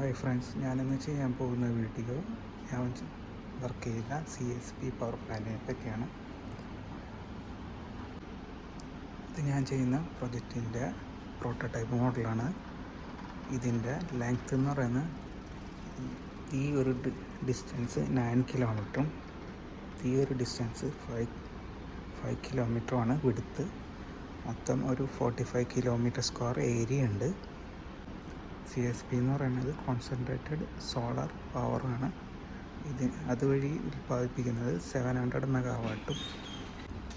Hi friends, ഞാനിന്ന് ചെയ്യാൻ പോകുന്ന വീഡിയോ ഞാൻ വർക്ക് ചെയ്യുന്ന CSP പവർ പ്ലാന്റിനെ പറ്റിയാണ്. ഇത് ഞാൻ ചെയ്യുന്ന പ്രൊജക്റ്റിൻ്റെ പ്രോട്ടോടൈപ്പ് മോഡലാണ്. ഇതിൻ്റെ ലെങ്ത്ത് എന്ന് പറയുന്നത് ഈ ഒരു ഡിസ്റ്റൻസ് 9 കിലോമീറ്ററും ഈ ഒരു ഡിസ്റ്റൻസ് 5 കിലോമീറ്ററുമാണ് വിഡ്ത്ത്. മൊത്തം ഒരു 45 കിലോമീറ്റർ സ്ക്വയർ ഏരിയ ഉണ്ട്. CSP എന്ന് പറയുന്നത് കോൺസെൻട്രേറ്റഡ് സോളാർ പവറാണ്. അതുവഴി ഉൽപ്പാദിപ്പിക്കുന്നത് 700 മെഗാവാട്ടും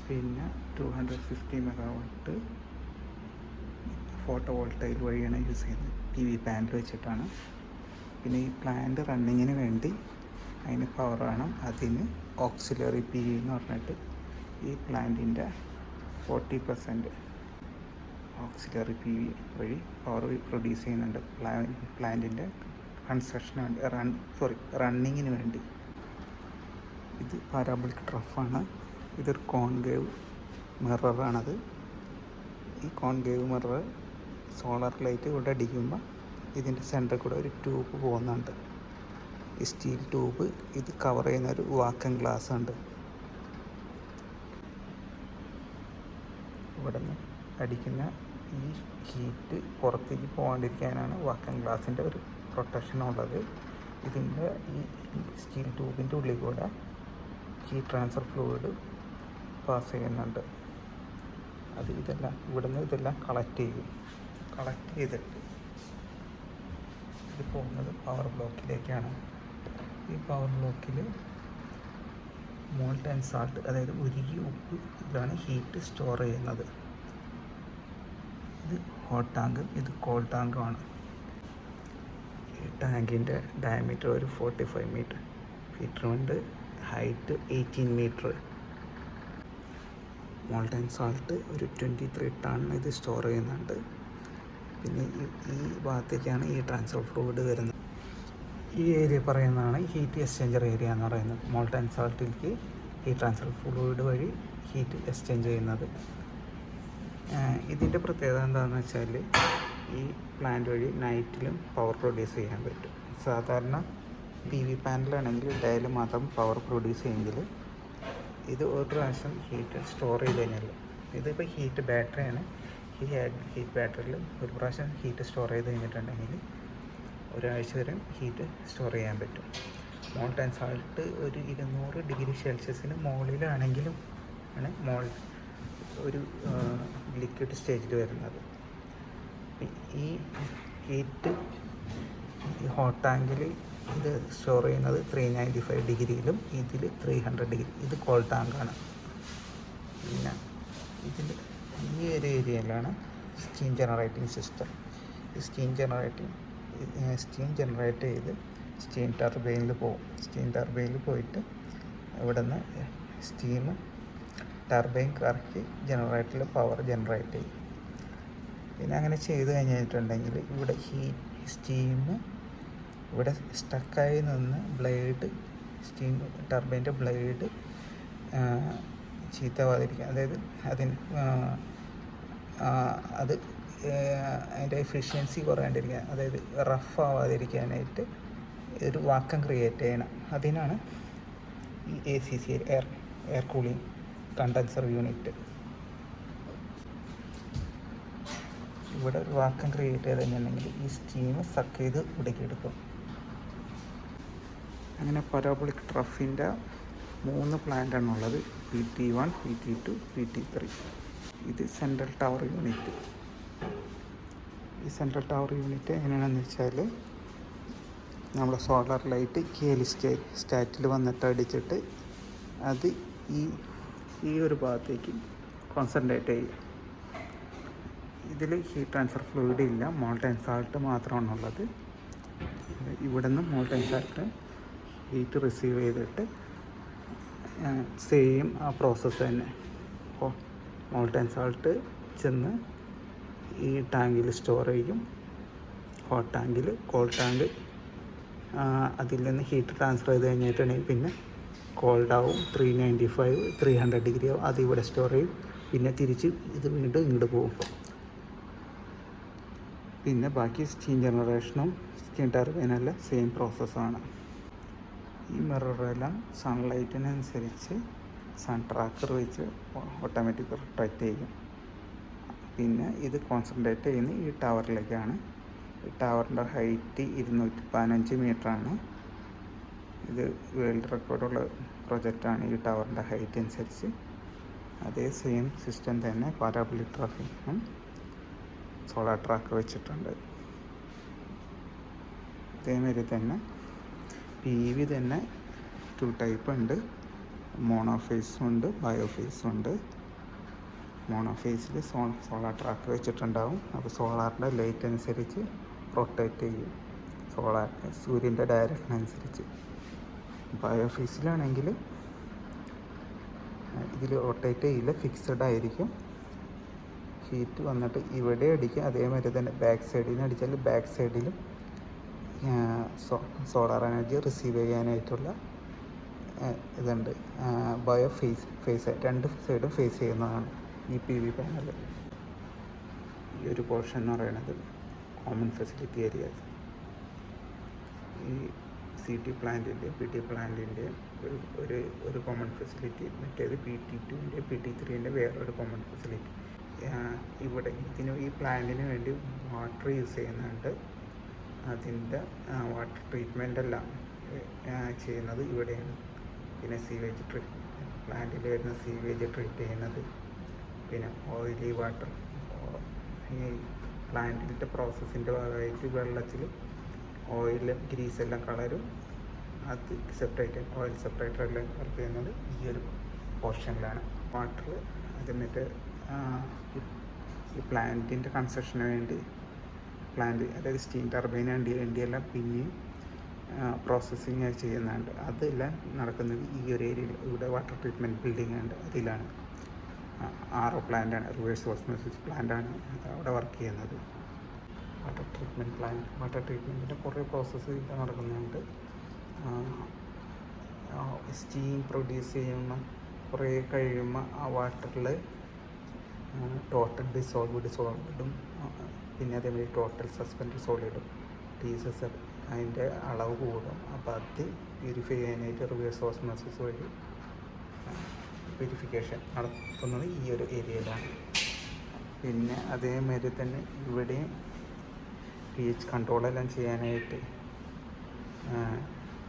പിന്നെ 250 മെഗാവാട്ട് ഫോട്ടോ വോൾട്ടൈൽ വഴിയാണ് യൂസ് ചെയ്യുന്നത്. PV പാനൽ വെച്ചിട്ടാണ്. പിന്നെ ഈ പ്ലാന്റ് റണ്ണിങ്ങിന് വേണ്ടി അതിന് പവർ വേണം. അതിന് ഓക്സിലറി PV എന്ന് പറഞ്ഞിട്ട് ഈ പ്ലാന്റിൻ്റെ 40% ഓക്സിലറി PV വഴി പവർ പ്രൊഡ്യൂസ് ചെയ്യുന്നുണ്ട് പ്ലാന്റിൻ്റെ റണ്ണിങ്ങിന് വേണ്ടി. ഇത് പാരാബോളിക് ട്രഫാണ്. ഇതൊരു കോൺകേവ് മിററാണത്. ഈ കോൺകേവ് മിറർ സോളാർ ലൈറ്റ് ഇവിടെ അടിക്കുമ്പോൾ ഇതിൻ്റെ സെൻറ്ററിൽ കൂടെ ഒരു ട്യൂബ് പോകുന്നുണ്ട്. ഈ സ്റ്റീൽ ട്യൂബ് ഇത് കവർ ചെയ്യുന്ന ഒരു വാക്വം ഗ്ലാസ് ഉണ്ട്. ഇവിടെ നിന്ന് അടിക്കുന്ന ഈ ഹീറ്റ് പുറത്തേക്ക് പോകാണ്ടിരിക്കാനാണ് വാക്വം ഗ്ലാസിൻ്റെ ഒരു പ്രൊട്ടക്ഷൻ ഉള്ളത്. ഇതിൻ്റെ ഈ സ്റ്റീൽ ട്യൂബിൻ്റെ ഉള്ളിൽ കൂടെ ഹീറ്റ് ട്രാൻസ്ഫർ ഫ്ലൂയിഡ് പാസ് ചെയ്യുന്നുണ്ട്. ഇതെല്ലാം കളക്ട് ചെയ്തിട്ട് ഇത് പോകുന്നത് പവർ ബ്ലോക്കിലേക്കാണ്. ഈ പവർ ബ്ലോക്കിൽ മോൾട്ട് ആൻഡ് സാൾട്ട്, അതായത് ഉരുകിയ ഉപ്പ്, ഇതിലാണ് ഹീറ്റ് സ്റ്റോർ ചെയ്യുന്നത്. ഇത് ഹോട്ട് ടാങ്ക്, ഇത് കോൾഡ് ടാങ്കുമാണ്. ഈ ടാങ്കിൻ്റെ ഡയമീറ്റർ ഒരു 45 ഫീറ്ററുണ്ട്. Height 18 metre. Molten salt ഒരു 23 ടൺ ഇത് സ്റ്റോർ ചെയ്യുന്നുണ്ട്. പിന്നെ ഈ ഭാഗത്തേക്കാണ് ഈ ട്രാൻസ്ഫർ ഫ്ലൂയിഡ് വരുന്നത്. ഈ ഏരിയ പറയുന്നതാണ് ഹീറ്റ് എക്സ്ചേഞ്ചർ ഏരിയ എന്ന് പറയുന്നത്. മോൾട്ട് ആൻഡ് സാൾട്ടിലേക്ക് ഈ ട്രാൻസ്ഫർ ഫ്ലൂയിഡ് വഴി ഹീറ്റ് എക്സ്ചേഞ്ച് ചെയ്യുന്നത്. ഇതിൻ്റെ പ്രത്യേകത എന്താണെന്ന് വെച്ചാൽ ഈ പ്ലാന്റ് വഴി നൈറ്റിലും പവർ പ്രൊഡ്യൂസ് ചെയ്യാൻ പറ്റും. സാധാരണ PV പാനലാണെങ്കിൽ ഡേയിൽ മാത്രം പവർ പ്രൊഡ്യൂസ് ചെയ്യുമെങ്കിൽ ഇത് ഒരു പ്രാവശ്യം ഹീറ്റ് സ്റ്റോർ ചെയ്ത് കഴിഞ്ഞാൽ, ഇതിപ്പോൾ ഹീറ്റ് ബാറ്ററിയാണ്. ഈ ഹീറ്റ് ബാറ്ററിയിൽ ഒരു പ്രാവശ്യം ഹീറ്റ് സ്റ്റോർ ചെയ്ത് കഴിഞ്ഞിട്ടുണ്ടെങ്കിൽ ഒരാഴ്ച വരെ ഹീറ്റ് സ്റ്റോർ ചെയ്യാൻ പറ്റും. മോൾട്ട് ആൻഡ് സാൾട്ട് ഒരു 200 ഡിഗ്രി സെൽഷ്യസിന് മുകളിലാണെങ്കിലും ആണ് ഒരു ലിക്വിഡ് സ്റ്റേജിൽ വരുന്നത്. ഈ ഹീറ്റ് ഈ ഹോട്ട് ടാങ്കിൽ ഇത് സ്റ്റോർ ചെയ്യുന്നത് 395 ഡിഗ്രിയിലും ഇതിൽ 300 ഡിഗ്രി. ഇത് കോൾഡ് ടാങ്കാണ്. പിന്നെ ഇതിൽ ഈ ഒരു ഏരിയയിലാണ് സ്റ്റീം ജനറേറ്റിംഗ് സിസ്റ്റം. ഈ സ്റ്റീം ജനറേറ്റ് ചെയ്ത് സ്റ്റീം ടർബൈനിൽ പോകും. സ്റ്റീം ടർബൈനിൽ പോയിട്ട് ഇവിടെ നിന്ന് സ്റ്റീം ടർബൈൻ കറക്കി ജനറേറ്ററിൽ പവർ ജനറേറ്റ് ചെയ്യും. പിന്നെ അങ്ങനെ ചെയ്ത് കഴിഞ്ഞിട്ടുണ്ടെങ്കിൽ ഇവിടെ സ്റ്റീം ഇവിടെ സ്റ്റക്കായി നിന്ന് സ്റ്റീം ടർബൈൻ്റെ ബ്ലേഡ് ചീത്തവാതിരിക്കാൻ, അതായത് അതിൻ്റെ എഫിഷ്യൻസി കുറയാണ്ടിരിക്കാൻ, അതായത് റഫ് ആവാതിരിക്കാനായിട്ട് ഒരു വാക്വം ക്രിയേറ്റ് ചെയ്യണം. അതിനാണ് ഈ ACC air cooling condenser unit. ഇവിടെ ഒരു വാക്വം ക്രിയേറ്റ് ചെയ്ത് കഴിഞ്ഞിട്ടുണ്ടെങ്കിൽ ഈ സ്റ്റീം സക്ക് ചെയ്ത് ഇവിടേക്ക് എടുക്കും. അങ്ങനെ പാരാബോളിക് ട്രഫിൻ്റെ 3 പ്ലാന്റാണ് ഉള്ളത്. PT1, PT2, PT3. ഇത് സെൻട്രൽ ടവർ യൂണിറ്റ്. ഈ സെൻട്രൽ ടവർ യൂണിറ്റ് എങ്ങനെയാണെന്ന് വെച്ചാൽ നമ്മുടെ സോളാർ ലൈറ്റ് സ്റ്റാറ്റിൽ വന്നിട്ട് അടിച്ചിട്ട് അത് ഈ ഒരു ഭാഗത്തേക്ക് കോൺസെൻട്രേറ്റ് ചെയ്യും. ഇതിൽ ഹീറ്റ് ട്രാൻസ്ഫർ ഫ്ലൂയിഡ് ഇല്ല, മോൾട്ട് ആൻഡ് സാൾട്ട് മാത്രമാണുള്ളത്. ഇവിടെ നിന്ന് malt and salt heat receive ചെയ്തിട്ട് സെയിം ആ പ്രോസസ്സ് തന്നെ മോൾട്ട് ആൻഡ് സാൾട്ട് ചെന്ന് ഈ ടാങ്കിൽ സ്റ്റോർ ചെയ്യും. ഹോട്ട് ടാങ്കിൽ, കോൾഡ് ടാങ്ക്, അതിൽ നിന്ന് ഹീറ്റ് ട്രാൻസ്ഫർ ചെയ്ത് കഴിഞ്ഞിട്ടുണ്ടെങ്കിൽ പിന്നെ കോൾഡ് ആവും. 395, 300 ഡിഗ്രി ആവും. അത് ഇവിടെ സ്റ്റോർ ചെയ്യും. പിന്നെ തിരിച്ച് ഇത് വീണ്ടും ഇങ്ങോട്ട് പോകും. പിന്നെ ബാക്കി സ്റ്റീം ജനറേഷനും സ്റ്റീം ടർബൈനെല്ലാം സെയിം പ്രോസസ്സാണ്. ഈ മിററെല്ലാം സൺലൈറ്റിനനുസരിച്ച് സൺ ട്രാക്കർ വെച്ച് ഓട്ടോമാറ്റിക് റൊട്ടേറ്റ് ചെയ്യും. പിന്നെ ഇത് കോൺസെൻട്രേറ്റ് ചെയ്യുന്ന ഈ ടവറിലേക്കാണ്. ഈ ടവറിൻ്റെ ഹൈറ്റ് 215 മീറ്ററാണ്. ഇത് വേൾഡ് റെക്കോർഡുള്ള പ്രൊജക്റ്റാണ്. ഈ ടവറിൻ്റെ ഹൈറ്റ് അനുസരിച്ച് അതേ സെയിം സിസ്റ്റം തന്നെ പാരാബോളിക് ട്രാഫിക്കും സോളാർ ട്രാക്കർ വെച്ചിട്ടുണ്ട്. അതേമാതിരി തന്നെ PV തന്നെ 2 ടൈപ്പ് ഉണ്ട്. മോണോഫേസും ഉണ്ട്, ബയോഫേസും ഉണ്ട്. മോണോഫേസിൽ സോളാർ ട്രാക്കർ വെച്ചിട്ടുണ്ടാവും. അപ്പോൾ സോളാറിൻ്റെ ലൈറ്റ് അനുസരിച്ച് റൊട്ടേറ്റ് ചെയ്യും, സൂര്യൻ്റെ ഡയറക്ഷൻ അനുസരിച്ച്. ബയോഫേസിലാണെങ്കിൽ ഇതിൽ റൊട്ടേറ്റ് ചെയ്യില്ല, ഫിക്സഡ് ആയിരിക്കും. ഹീറ്റ് വന്നിട്ട് ഇവിടെ അടിക്കും. അതേമാതിരി തന്നെ ബാക്ക് സൈഡിൽ നിന്ന് അടിച്ചാൽ ബാക്ക് സൈഡിലും സോളാർ എനർജി റിസീവ് ചെയ്യാനായിട്ടുള്ള ഇതുണ്ട്. ബയോ ഫേസ് 2 സൈഡും ഫേസ് ചെയ്യുന്നതാണ് ഈ PV പാനൽ. ഈ ഒരു പോർഷൻ എന്ന് പറയുന്നത് കോമൺ ഫെസിലിറ്റി ഏരിയാസ്. ഈ CT പ്ലാന്റിൻ്റെ PT പ്ലാന്റിൻ്റെ ഒരു കോമൺ ഫെസിലിറ്റി, മറ്റേത് PT2ൻ്റെ PT3ൻ്റെ വേറൊരു കോമൺ ഫെസിലിറ്റി. ഇവിടെ ഈ പ്ലാന്റിന് വേണ്ടി വാട്ടർ യൂസ് ചെയ്യുന്നുണ്ട്. അതിൻ്റെ വാട്ടർ ട്രീറ്റ്മെൻ്റ് എല്ലാം ചെയ്യുന്നത് ഇവിടെയാണ്. പിന്നെ സീവേജ് പ്ലാന്റിൽ വരുന്ന സീവേജ് ട്രീറ്റ് ചെയ്യുന്നത്, പിന്നെ ഓയിലി വാട്ടർ ഈ പ്ലാന്റിൻ്റെ പ്രോസസ്സിൻ്റെ ഭാഗമായിട്ട് വെള്ളത്തിൽ ഓയിൽ ഗ്രീസെല്ലാം കളരും. അത് സെപ്പറേറ്റ് ഓയിൽ സെപ്പറേറ്റർ എല്ലാം വർക്ക് ചെയ്യുന്നത് ഈ ഒരു പോർഷനിലാണ്. വാട്ടർ അത് മറ്റേ ഈ പ്ലാന്റിൻ്റെ കൺസ്ട്രക്ഷന് വേണ്ടി അതായത് സ്റ്റീം ടർബൈന് വേണ്ടിയെല്ലാം പിന്നെയും പ്രോസസ്സിങ് ചെയ്യുന്നുണ്ട്. അതെല്ലാം നടക്കുന്നത് ഈ ഒരു ഏരിയയിൽ. ഇവിടെ വാട്ടർ ട്രീറ്റ്മെൻറ്റ് ബിൽഡിംഗ് ഉണ്ട്, അതിലാണ്. RO പ്ലാന്റാണ്, റിവേഴ്സ് ഓസ്മോസിസ് പ്ലാന്റാണ് അവിടെ വർക്ക് ചെയ്യുന്നത്. വാട്ടർ ട്രീറ്റ്മെൻറ്റിൻ്റെ കുറേ പ്രോസസ്സ് ഇവിടെ നടക്കുന്നുണ്ട്. സ്റ്റീം പ്രൊഡ്യൂസ് ചെയ്യുന്ന കുറേ കഴിയുമ്പോൾ ആ വാട്ടറിൽ ടോട്ടൽ ഡിസോൾവ്ഡും പിന്നെ അതേമാതിരി ടോട്ടൽ സസ്പെൻഡ് സോളിഡും TSS അതിൻ്റെ അളവ് കൂടും. അപ്പോൾ അത് പ്യൂരിഫൈ ചെയ്യാനായിട്ട് റിവേഴ്സ് ഓസ്മോസിസ് വഴി പ്യൂരിഫിക്കേഷൻ നടത്തുന്നത് ഈ ഒരു ഏരിയയിലാണ്. പിന്നെ അതേമാതിരി തന്നെ ഇവിടെയും pH കൺട്രോളെല്ലാം ചെയ്യാനായിട്ട്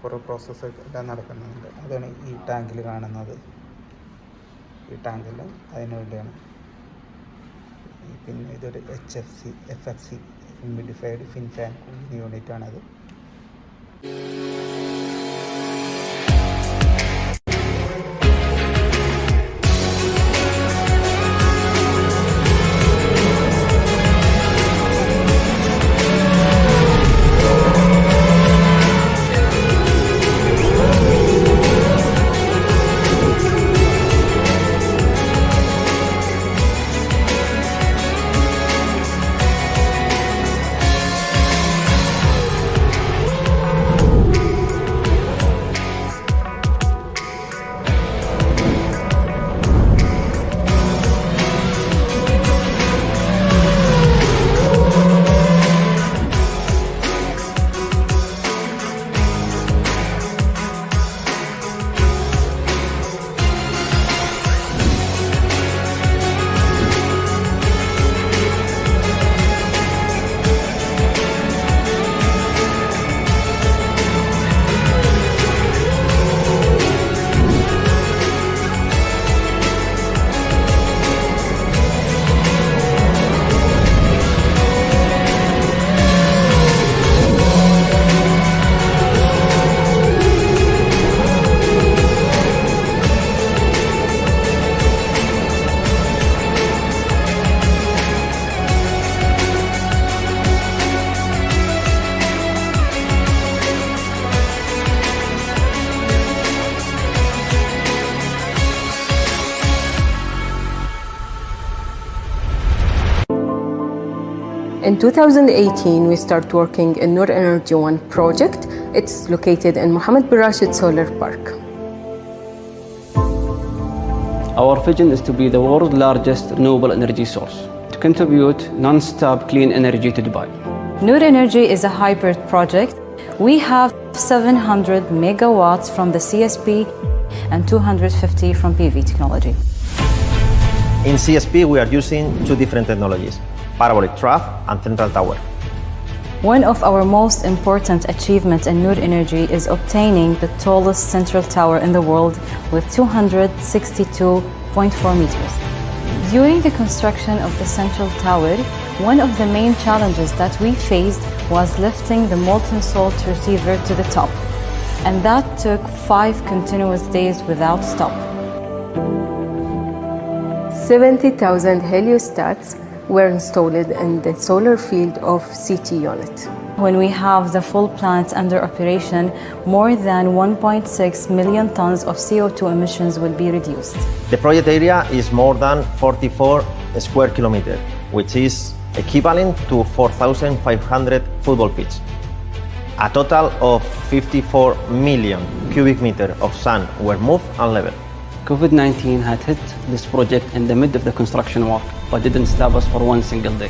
കുറേ പ്രോസസ്സ് എല്ലാം നടക്കുന്നുണ്ട്. അതാണ് ഈ ടാങ്കിൽ കാണുന്നത്. ഈ ടാങ്കെല്ലാം അതിന് വേണ്ടിയാണ്. പിന്നെ ഇതൊരു FFC humidified fin fan cooling യൂണിറ്റാണത്. In 2018, we start working in Noor Energy One project. It's located in Mohammed bin Rashid Solar Park. Our vision is to be the world's largest renewable energy source, to contribute non-stop clean energy to Dubai. Noor Energy is a hybrid project. We have 700 megawatts from the CSP and 250 from PV technology. In CSP, we are using two different technologies, parabolic trough and central tower. One of our most important achievements in Noor Energy is obtaining the tallest central tower in the world with 262.4 meters. During the construction of the central tower, one of the main challenges that we faced was lifting the molten salt receiver to the top, and that took 5 continuous days without stop. 70,000 heliostats were installed in the solar field of CT unit. When we have the full plant under operation, more than 1.6 million tons of CO2 emissions will be reduced. The project area is more than 44 square kilometers, which is equivalent to 4,500 football pitches. A total of 54 million cubic meters of sand were moved and leveled. COVID-19 had hit this project in the mid of the construction work, but didn't stop us for one single day.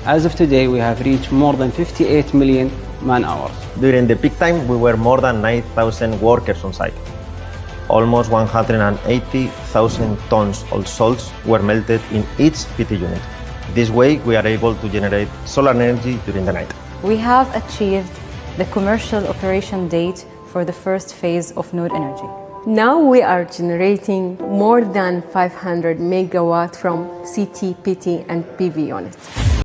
As of today, we have reached more than 58 million man-hours. During the peak time, we were more than 9,000 workers on site. Almost 180,000 tons of salts were melted in each PT unit. This way, we are able to generate solar energy during the night. We have achieved the commercial operation date for the first phase of Noor Energy. Now we are generating more than 500 megawatts from CT, PT, and PV units.